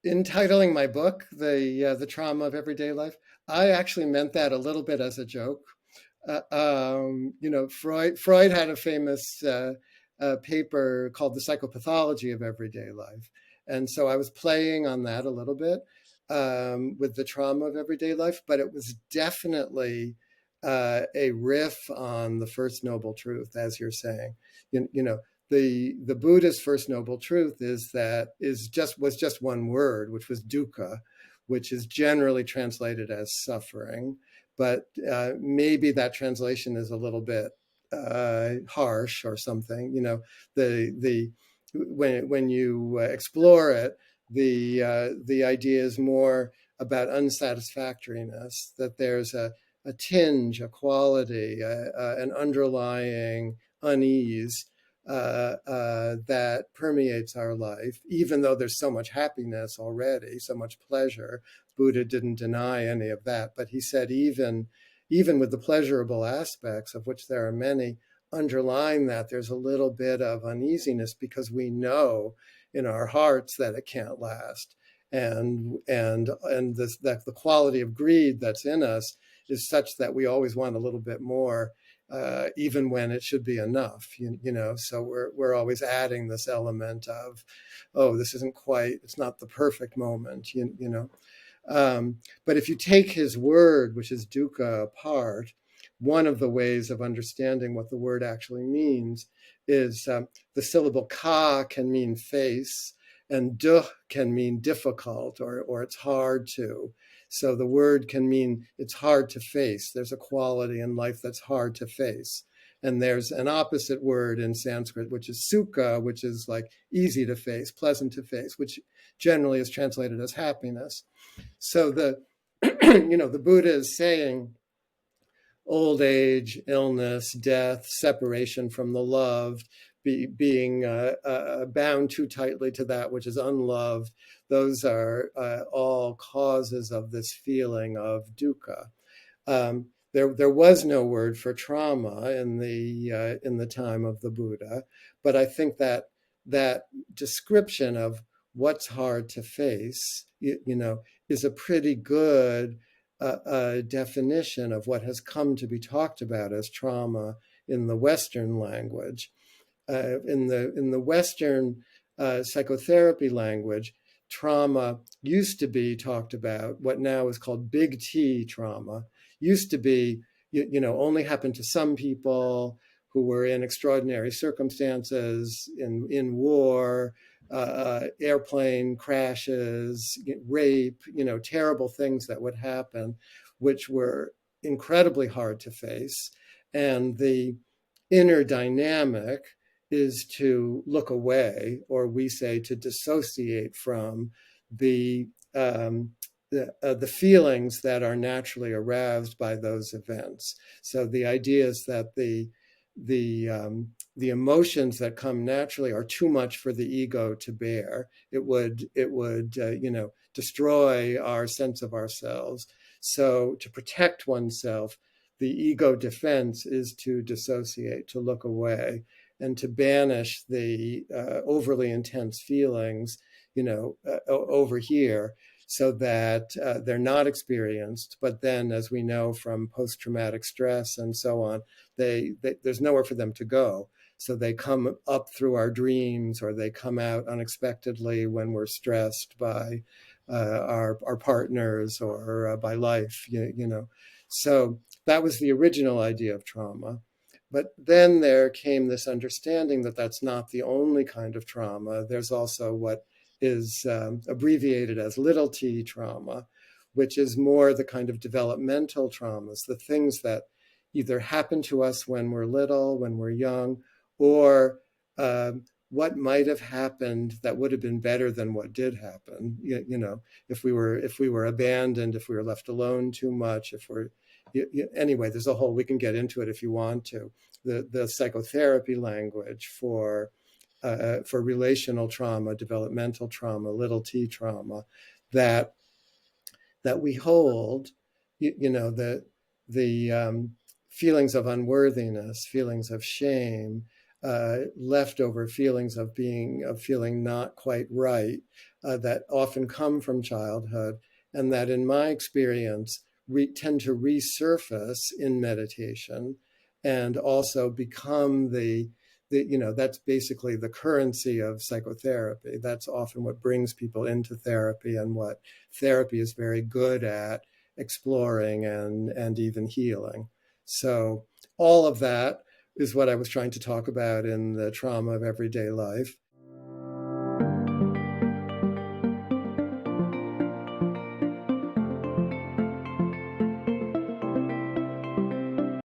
In titling my book, the trauma of everyday life, I actually meant that a little bit as a joke. Freud had a famous paper called The Psychopathology of Everyday Life. And so I was playing on that a little bit with the trauma of everyday life, but it was definitely a riff on the First Noble Truth, as you're saying. You know, the Buddha's First Noble Truth was just one word, which was dukkha, which is generally translated as suffering. But maybe that translation is a little bit harsh or something. The when you explore it, the idea is more about unsatisfactoriness. That there's a tinge, a quality, an underlying unease that permeates our life, even though there's so much happiness already, so much pleasure. Buddha didn't deny any of that, but he said even with the pleasurable aspects, of which there are many, underlying that there's a little bit of uneasiness because we know in our hearts that it can't last. That the quality of greed that's in us is such that we always want a little bit more, even when it should be enough. So we're always adding this element of, oh, this isn't quite, it's not the perfect moment. But if you take his word, which is dukkha, apart, one of the ways of understanding what the word actually means is the syllable ka can mean face, and duh can mean difficult, or it's hard to. So the word can mean it's hard to face. There's a quality in life that's hard to face. And there's an opposite word in Sanskrit, which is sukha, which is like easy to face, pleasant to face, which generally is translated as happiness. So the Buddha is saying old age, illness, death, separation from the loved, being bound too tightly to that which is unloved. Those are all causes of this feeling of dukkha. There was no word for trauma in the time of the Buddha, but I think that description of what's hard to face, is a pretty good definition of what has come to be talked about as trauma in the Western language. In the Western psychotherapy language, trauma used to be talked about, what now is called big T trauma, used to be, only happened to some people who were in extraordinary circumstances, in war, airplane crashes, rape, terrible things that would happen, which were incredibly hard to face. And the inner dynamic is to look away, or we say to dissociate from the feelings that are naturally aroused by those events. So the idea is that the emotions that come naturally are too much for the ego to bear. It would destroy our sense of ourselves. So to protect oneself, the ego defense is to dissociate, to look away, and to banish the overly intense feelings, over here, so that they're not experienced. But then, as we know from post-traumatic stress and so on, there's nowhere for them to go. So they come up through our dreams, or they come out unexpectedly when we're stressed by our partners, or by life, So that was the original idea of trauma. But then there came this understanding that that's not the only kind of trauma. There's also what is abbreviated as little t trauma, which is more the kind of developmental traumas, the things that either happen to us when we're little, when we're young, or what might have happened that would have been better than what did happen. If we were abandoned, if we were left alone too much, if we're anyway, there's a whole, we can get into it if you want to, the psychotherapy language for relational trauma, developmental trauma, little t trauma, that we hold, the feelings of unworthiness, feelings of shame, leftover feelings of feeling not quite right that often come from childhood, and that in my experience tend to resurface in meditation and also become that's basically the currency of psychotherapy. That's often what brings people into therapy and what therapy is very good at exploring and even healing. So all of that is what I was trying to talk about in the trauma of everyday life.